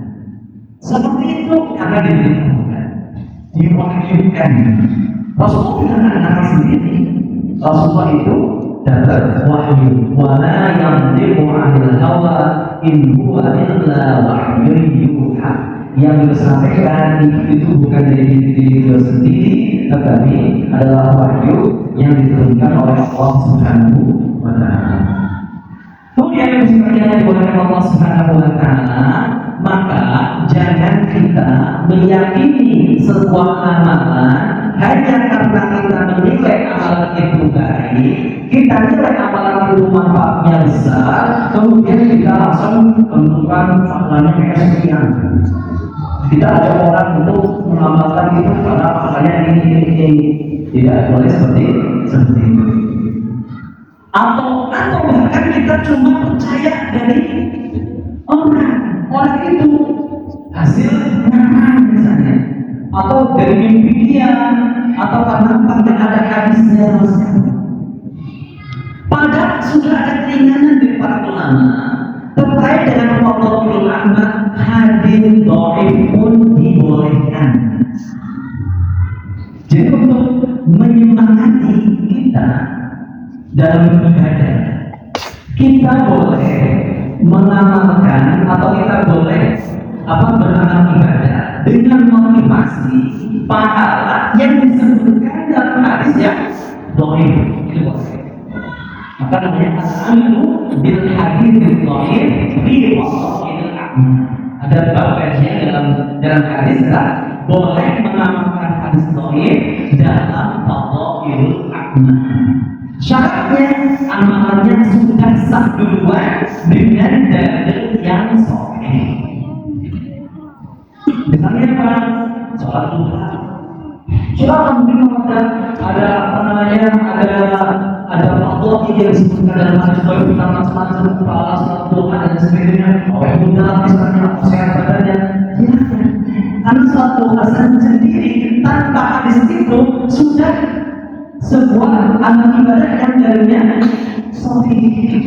Speaker 1: Seperti itu karena diberitahukan, diwahyukan. Rasulullah bukan anak sendiri. Rasulullah itu dapat wahyu. Wa la yantiqu 'anil hawa in huwa illa wahyun yuha. Yang disampaikan itu bukan dari diri beliau sendiri, tetapi adalah wahyu yang diturunkan oleh Allah Subhanahu wa Ta'ala. Kemudian yang sebenarnya dibolehkan Allah Subhanahu wa Ta'ala, maka jangan kita meyakini sebuah amalan hanya karena kita menilai amalan itu baik, kita nilai amalan itu manfaatnya besar, kemudian kita langsung menentukan pahalanya kayak sekian. Kita ada orang untuk mengamalkan itu karena pahalanya ini. Tidak boleh seperti itu. Atau bahkan kita cuma percaya dari orang itu hasil ngamal misalnya, atau dari mimpi dia, atau karena tidak ada hadisnya sama sekali. Padahal sudah ada keringanan dari para ulama terkait dengan fadhilul amal, hadis dhaif pun dibolehkan. Jadi untuk menyemangati kita dalam beribadah, kita boleh mengamalkan atau kita boleh beramal ibadah dengan motivasi pahala yang disebutkan dalam hadis yang dhaif. Itu boleh. Maka namanya al-amalu bil hadits dhaif fi fadhilil a'mal. Ada beberapa versinya dalam hadis boleh mengamalkan hadis dhaif dalam fadhilil a'mal. Syaratnya amalannya sudah sah duluan dengan dalil yang sahih. Misalnya apa? Sholat duha. Sholat duha ada Allah yang disebutkan dalam hadis dhaif tentang macam-macam pahala sholat duha dan sebagainya. Oleh bunda misalnya sehat badannya. Ya, karena sholat duha sendiri tanpa hadis itu sudah sebuah amal ibadah yang darinya sahih.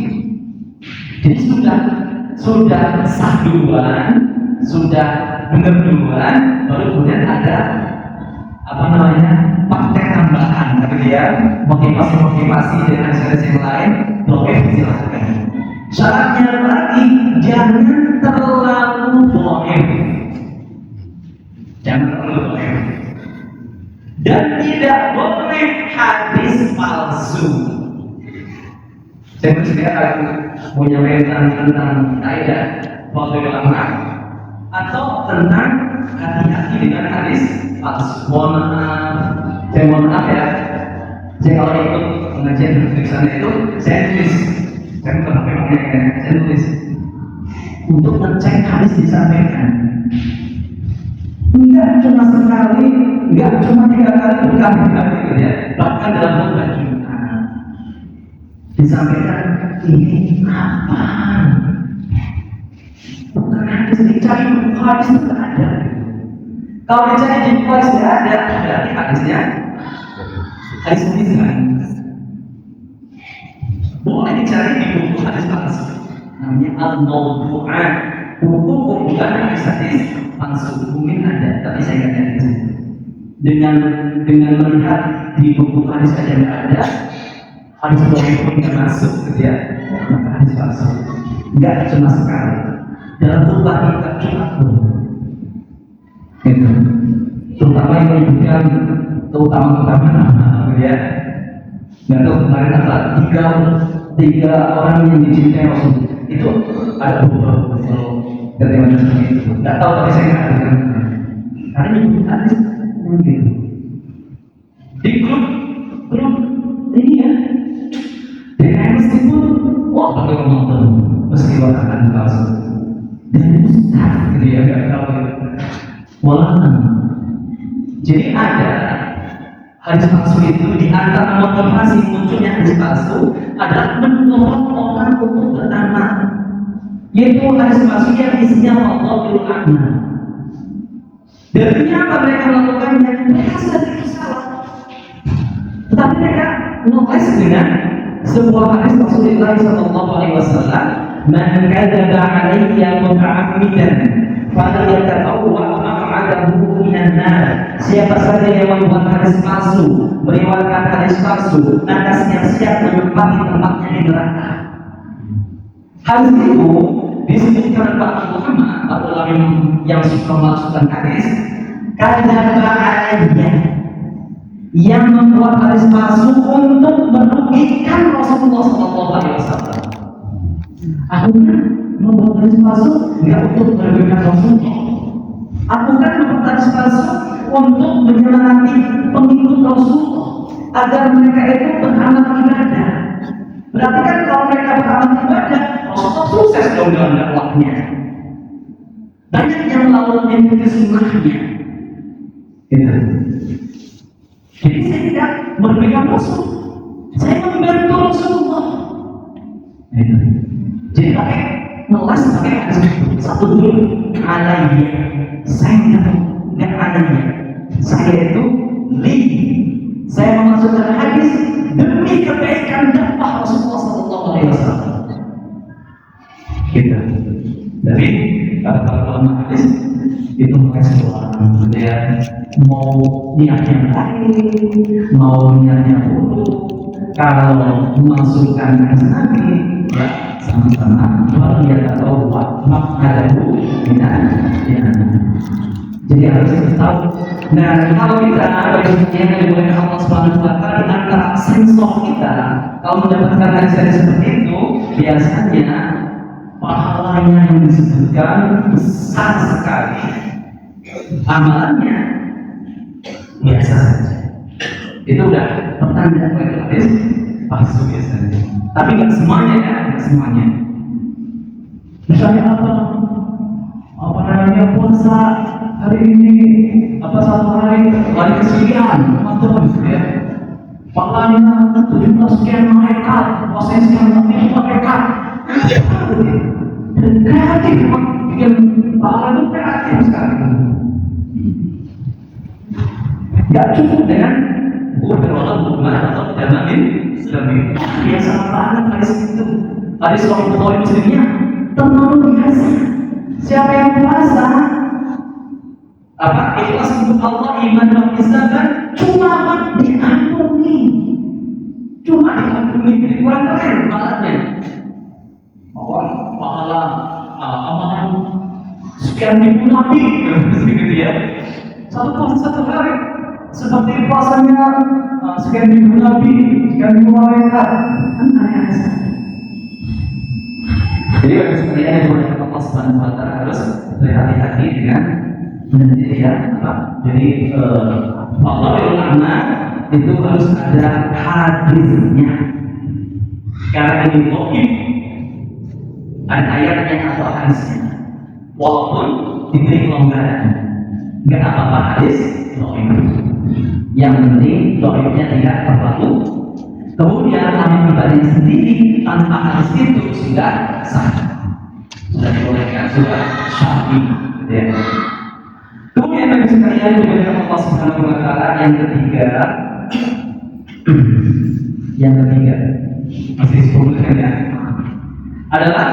Speaker 1: Jadi sudah sah duluan, sudah benar duluan, baru kemudian ada praktek tambahan, kemudian motivasi dengan hasil yang lain, boleh silakan. Syaratnya lagi jangan terlalu boleh, dan tidak boleh hadis palsu. Saya akan menyampaikan tentang kaidah fadhilul amal atau tentang hati-hati dengan hadis palsu. Mohon maaf ya. Saya kalau ikut pengajian di sana itu saya tulis, saya tulis untuk ngecek hadis disampaikan. Enggak cuma sekali, enggak cuma 3 kali, berkali-kali gitu ya. Bahkan dalam khutbah Jumat disampaikan ini apa? Bukan hadis, dicari buku hadis itu tidak ada. Kalau dicari di buku hadis tidak ada, berarti hadisnya hadis ini kan. Boleh dicari di buku hadis palsu, namanya al-mawdu'at, buku kumpulan hadis-hadis palsu. Mungkin ada, tapi saya nggak ada. Dengan melihat di buku hadis saja nggak ada, hadis palsu nggak masuk, gitu ya. Hadis palsu nggak cuma sekali. Dalam khutbah kita Jumat pun, itu terutama yang menyebutkan terutama nama, ya. Nggak tahu kemarin apa tiga orang yang dicintai Rasul itu ada beberapa keterangan seperti itu. Nggak tahu, tapi saya nggak tahu karena nyebut hadis gitu di grup ini ya. Dan meskipun pakai nonton meski bahkan palsu dan ustaz gitu ya, nggak tahu walaupun. Jadi ada hadis palsu itu, di antara motivasi munculnya hadis palsu adalah mendorong orang untuk beramal, yaitu hadis palsu yang isinya Allah bil akna. Dan apa mereka melakukannya? Mereka sadar salah, tetapi mereka menulis dengan sebuah hadis Rasulullah SAW, "Man kadzaba 'alayya muta'ammidan falyatabawwa maq'adahu minan nar." Siapa saja yang membuat hadis palsu, meriwayatkan hadis palsu, maka siap-siap menempati tempatnya di neraka. Hadis itu disebutkan Pak Muhammad atau yang suka memasukkan hadis, kadzaba 'alayya, yang membuat hadis palsu untuk merugikan Rasulullah SAW. Aku kan membuat hadis palsu nggak untuk merugikan Rasulullah. Aku kan membuat hadis palsu untuk menyemangati pengikut Rasulullah agar mereka itu beramal ibadah. Berarti kan kalau mereka beramal ibadah, Rasulullah sukses dong dalam dakwahnya. Banyak yang melakukan mengikuti sunnahnya. Gitu. Jadi saya tidak merugikan Rasul, saya membantu Rasulullah. Gitu. Jadi pakai melas pakai satu huruf alaiya. Saya nggak alaiya. Saya itu li. Saya memasukkan hadis demi kebaikan dakwah Rasulullah SAW. Gitu. Jadi para ulama hadis itu merespon dia mau niatnya baik, mau niatnya buruk, kalau memasukkan hadis Nabi, ya sama-sama dia tahu maknanya ya. Jadi harus kita tahu. Nah, kalau kita yang dibolehkan Allah Subhanahu Wa Taala di antara sensor kita, kalau mendapatkan hadis seperti itu, biasanya pahalanya yang disebutkan besar sekali, amalannya biasa saja. Itu udah pertanda itu hadis palsu biasanya. Tapi nggak semuanya ya, nggak semuanya. Misalnya apa namanya puasa hari ini, satu hari kesekian, teman-teman ya. Pahalanya 17 sekian malaikat, puasa sekian malaikat. Dan kreatif, bikin pahala itu kreatif sekali. Gak cukup dengan berwala hubungan atau jamanin Islami. Biasa banget hadis itu. Hadis Sahih Bukhari Muslimnya terlalu biasa. Siapa yang puasa, ikhlas untuk Allah, iman dan Islam, cuma diampuni. Jadi kurang keren pahalanya. Pahala amalan sekian ribu nabi, begitu ya. Satu hari seperti puasanya sekian ribu nabi, sekian ribu malaikat, kan aneh saja. Jadi bagi sekalian yang boleh Allah Subhanahu Wa Taala harus berhati-hati dengan menjadikan Jadi Allah ulama itu harus ada hadisnya. Karena ini mungkin ada ayatnya atau hadisnya, walaupun diberi kelonggaran, Gak apa-apa hadis dhaif. Yang penting dhaifnya tidak terlalu. Kemudian amal ibadah sendiri tanpa hadis itu sudah sah, sudah dibolehkan, sudah syar'i, ya. Kemudian bagi sekalian juga Allah Subhanahu wa Ta'ala yang ketiga masih 10 ya, adalah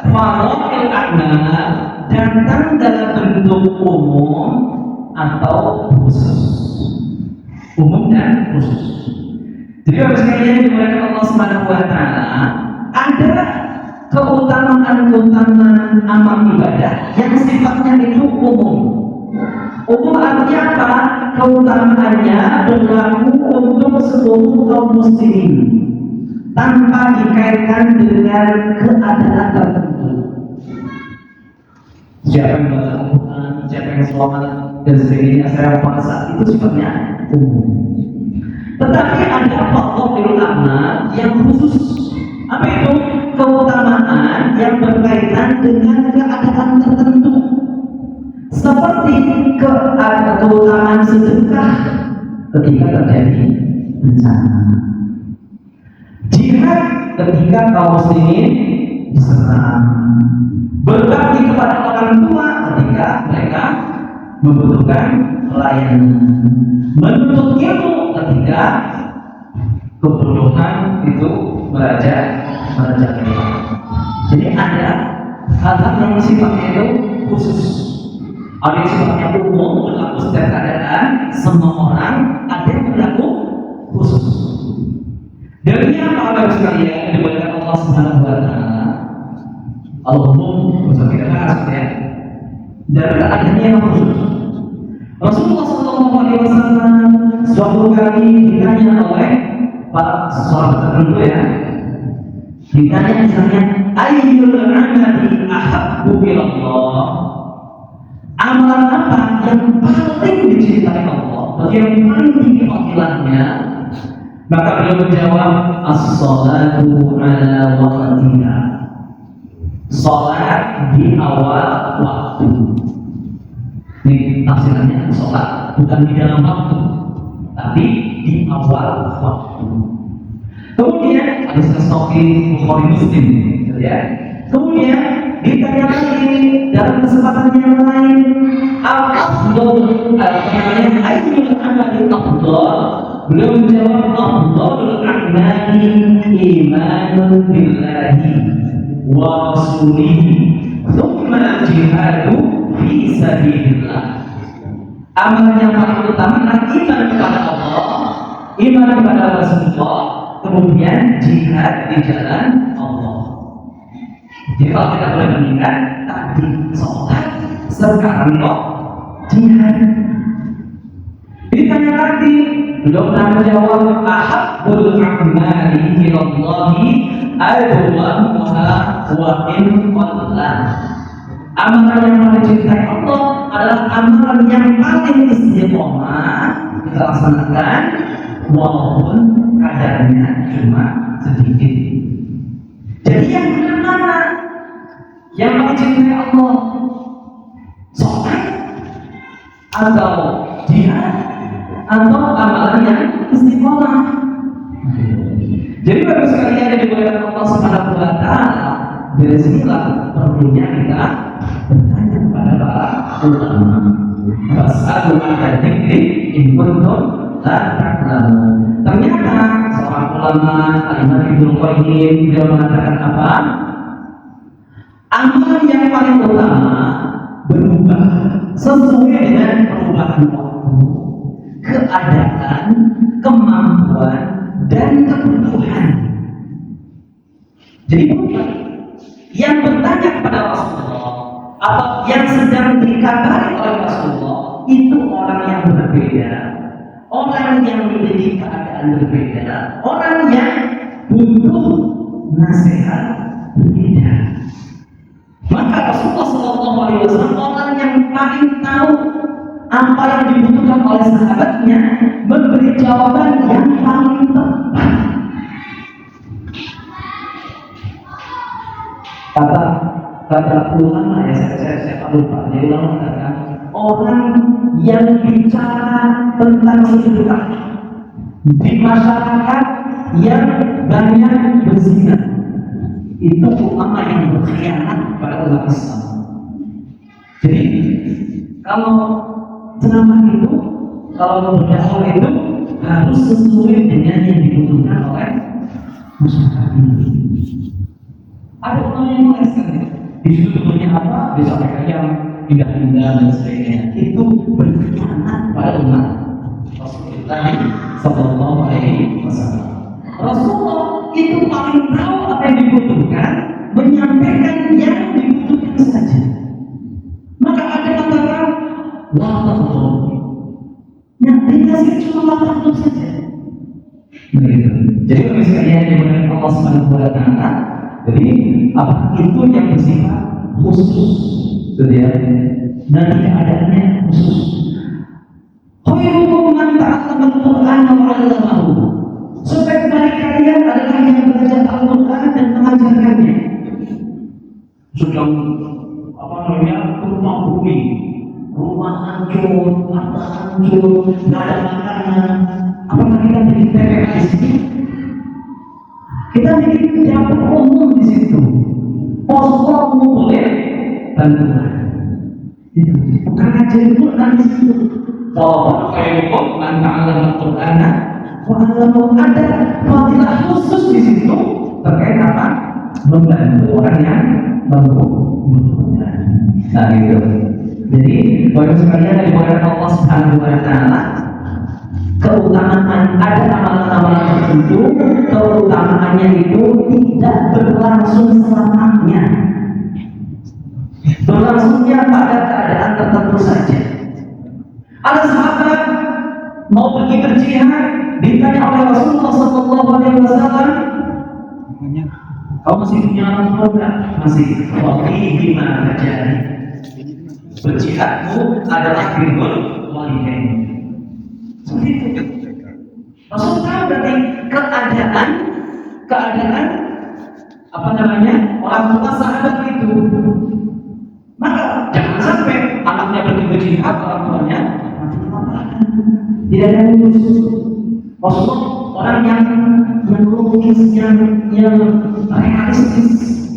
Speaker 1: fadhail a'mal datang dalam bentuk umum atau khusus. Umum dan khusus. Jadi bagi sekalian dimuliakan Allah Subhanahu wa Ta'ala, ada keutamaan amal ibadah yang sifatnya itu umum. Umum artinya apa? Keutamaannya berlaku untuk seluruh kaum muslimin tanpa dikaitkan dengan keadaan tertentu. Siapa yang baca Al-Quran, siapa yang sholat dan sebagainya, saya puasa, itu sifatnya umum. Tetapi ada fadhail a'mal yang khusus. Apa itu? Keutamaan yang berkaitan dengan keadaan tertentu. Seperti keutamaan sedekah ketika terjadi bencana, jihad ketika kaum muslimin diserang, berbakti kepada orang tua ketika mereka membutuhkan pelayanan, menuntut ilmu ketika kebodohan itu merajalela. Jadi ada hal-hal yang sifatnya itu khusus. Ada yang sifatnya umum, berlaku setiap keadaan, semua orang, ada yang berlaku khusus. Dari yang apa sekalian dimuliakan Allah Subhanahu wa Ta'ala, al-umum bisa kita bahas ya. Dari adanya yang khusus. Rasulullah SAW suatu kali ditanya oleh para sahabat tertentu ya, ditanya misalnya, ayyul amali ahabbu ilallah, amalan apa yang paling dicintai Allah, atau yang paling tinggi fadilahnya? Maka beliau menjawab, as-salatu ala waqtiha, salat di awal waktu. Ini tafsirannya, salat bukan di dalam waktu, tapi di awal waktu. Kemudian hadis Sahih Bukhari Muslim, ya. Kemudian ditanya lagi dalam kesempatan yang lain, al-afdal ayyul amali afdal? Beliau menjawab, afdalul a'mali imanun billahi wa rasulihi tsumma jihadu fi sabilillah. Amal yang paling utama adalah iman kepada Allah, iman kepada Rasulullah, kemudian jihad di jalan Allah. Jadi kalau kita boleh bandingkan, tadi sholat, sekarang kok jihad. Ditanya lagi, beliau pernah menjawab, ahabbul a'mali ilallahi adwamuha wa in qalla. Amalan yang paling dicintai Allah adalah amalan yang paling istiqomah kita laksanakan walaupun kadarnya cuma sedikit. Jadi yang benar mana? Yang paling dicintai Allah, sholat atau jihad atau amalan yang istiqomah? Jadi bagi sekalian yang dimuliakan Allah Subhanahu wa Ta'ala, dari sinilah perlunya kita bertanya kepada para ulama. Fas'alu ahla dzikri in kuntum la ta'lamun. Ternyata seorang ulama Al-Imam Ibnu Qayyim dia mengatakan apa? Amal yang paling utama berubah sesuai dengan perubahan waktu, keadaan, kemampuan, dan kebutuhan. Jadi yang bertanya kepada Rasulullah atau yang sedang dikabari oleh Rasulullah itu orang yang berbeda, orang yang memiliki keadaan berbeda, orang yang butuh nasihat berbeda. Maka Rasulullah SAW orang yang paling tahu apa yang dibutuhkan oleh sahabatnya, memberi jawaban yang paling tepat. Kata ulama ya, saya lupa. Jadi ulama mengatakan orang yang bicara tentang sedekah di masyarakat yang banyak berzina, itu ulama yang berkhianat pada umat Islam. Jadi kalau ceramah itu, kalau berdakwah itu harus sesuai dengan yang dibutuhkan oleh masyarakat ini. Ada ulama yang mengatakan di situ tujuannya apa? Disampaikan yang indah-indah dan sebagainya. Itu berkhianat pada umat Rasulullah Sallallahu Alaihi Wasallam. Rasulullah itu paling tahu apa yang dibutuhkan, menyampaikan yang dibutuhkan saja. Maka ada kata "la yang dikasih cuma la saja. Begitu. Jadi misalnya yang dimana Allah Subhanahu Wa Taala, jadi apa itu yang bersifat khusus, gitu ya, dan tidak adanya khusus. Khairukum man ta'allama al-Qur'an wa 'allamahu. Sebaik-baik kalian adalah yang belajar Al-Quran dan mengajarkannya. Sudah rumah bumi, rumah hancur, harta hancur, nggak ada makanan. Apakah kita bikin TPA di sini? Kita bikin dapur umum di situ. Pos boleh bantuan. Itu bukan ngajarin Quran di situ. Bahwa khairukum man ta'allama al-Qur'an. Kalau ada fadilah khusus di situ terkait apa? Membantu orang yang membutuhkan. Nah itu. Jadi bapak sekalian dimuliakan Allah Subhanahu Wa Taala, keutamaan ada amalan-amalan tertentu, keutamaannya itu tidak berlangsung selamanya. Berlangsungnya pada keadaan tertentu saja. Ada sahabat mau pergi berjihad, ditanya oleh Rasulullah Sallallahu Alaihi Wasallam, kau masih punya anak tua? Masih. Wafi gimana terjadi? Berjihadmu adalah birrul walidain. Seperti itu. Rasul tahu berarti keadaan apa namanya orang tua sahabat itu. Maka jangan sampai anaknya pergi berjihad, orang tuanya tidak ada khusus. Rasulullah orang yang logis, yang realistis.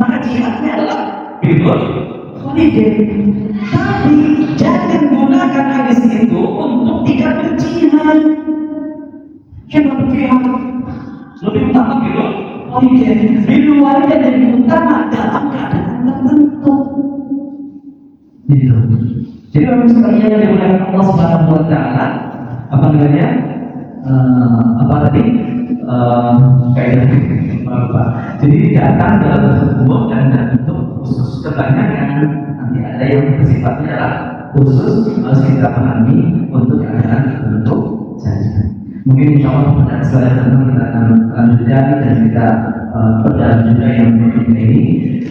Speaker 1: Maka jihadnya adalah birrul walidain. Tapi jangan gunakan hadis itu untuk tidak berjihad. Siapa berjihad? Lebih utama birrul walidain. Birrul walidain lebih utama dalam keadaan tertentu. Jadi orang sekalian yang dimuliakan Allah Subhanahu Wa Taala, apa namanya? Jadi datang dalam bentuk umum dan bentuk khusus. Kebanyakan nanti ada yang bersifatnya adalah khusus, harus kita pahami untuk keadaan tertentu saja. Mungkin insya Allah pada kesempatan kita akan lanjutkan dan kita perdalam juga yang berikutnya ini.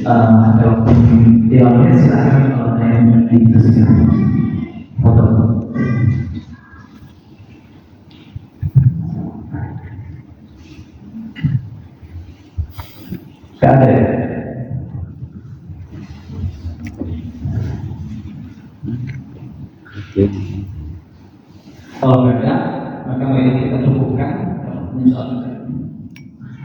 Speaker 1: Kalau dialognya silakan kalau ada yang didiskusikan. Foto. Gak ada. Kalau nggak ada, maka mari kita cukupkan.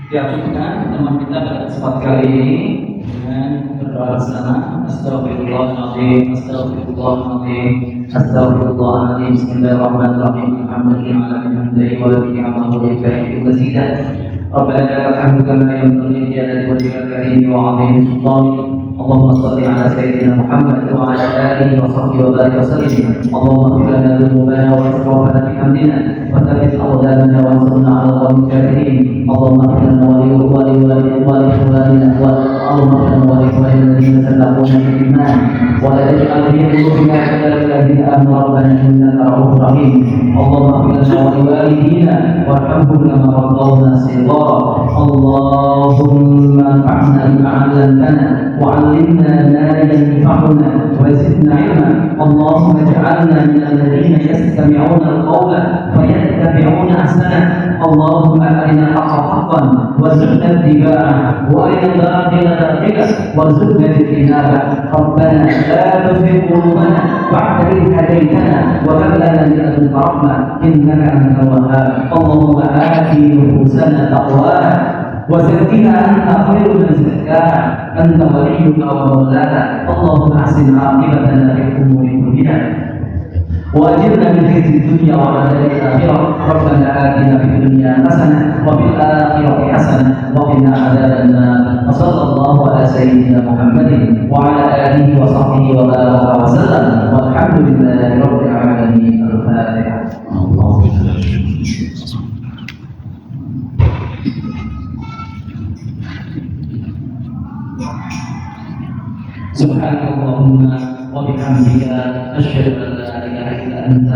Speaker 1: Kita cukupkan teman kita pada kesempatan kali ini dengan berdoa bersama. Astagfirullahaladzim, astagfirullahaladzim, astagfirullahaladzim. Bismillahirrahmanirrahim. Alhamdulillahirobbilalamin. ربنا لك الحمد كما ينبغي لجلال وجهك الكريم وعظيم سلطانك. اللهم صل على سيدنا محمد وعلى اله وصحبه وبارك وسلم. اللهم اغفر لنا ذنوبنا واسرافنا في امرنا وثبت اقدامنا وانصرنا على القوم الكافرين. اللهم اغفر لنا ولاخواننا اللهم اغفر لنا ولاخواننا الذين سبقونا بالايمان ولا تجعل في قلوبنا غلا للذين امنوا ربنا انك رؤوف رحيم. اللهم اغفر لنا ولوالدينا وارحمهم كما ربونا صغارا. اللهم انفعنا بما علمتنا وعلمنا ما ينفعنا وزدنا علما. اللهم اجعلنا من الذين يستمعون القول فيتبعون احسنه. اللهم أرنا الحق حقا وارزقنا اتباعه وأرنا الباطل باطلا وارزقنا اجتنابه ربنا لا تزغ قلوبنا بعد إذ هديتنا وهب لنا من لدنك رحمة إنك أنت الوهاب اللهم آت نفوسنا تقواها وزكها أنت خير من زكاها أنت وليها ومولاها اللهم أحسن عاقبتنا في الأمور كلها وأجرنا من خزي الدنيا وعذاب الآخرة ربنا آتنا في الدنيا حسنة وفي الآخرة حسنة وقنا عذاب النار وصلى الله على سيدنا محمد وعلى آله وصحبه وبارك وسلم والحمد لله رب العالمين الفاتحة. سبحانك اللهم وبحمدك أشهد أن لا إله إلا أنت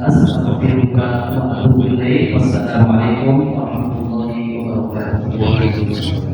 Speaker 1: أستغفرك وأتوب إليك والسلام عليكم ورحمة الله وبركاته.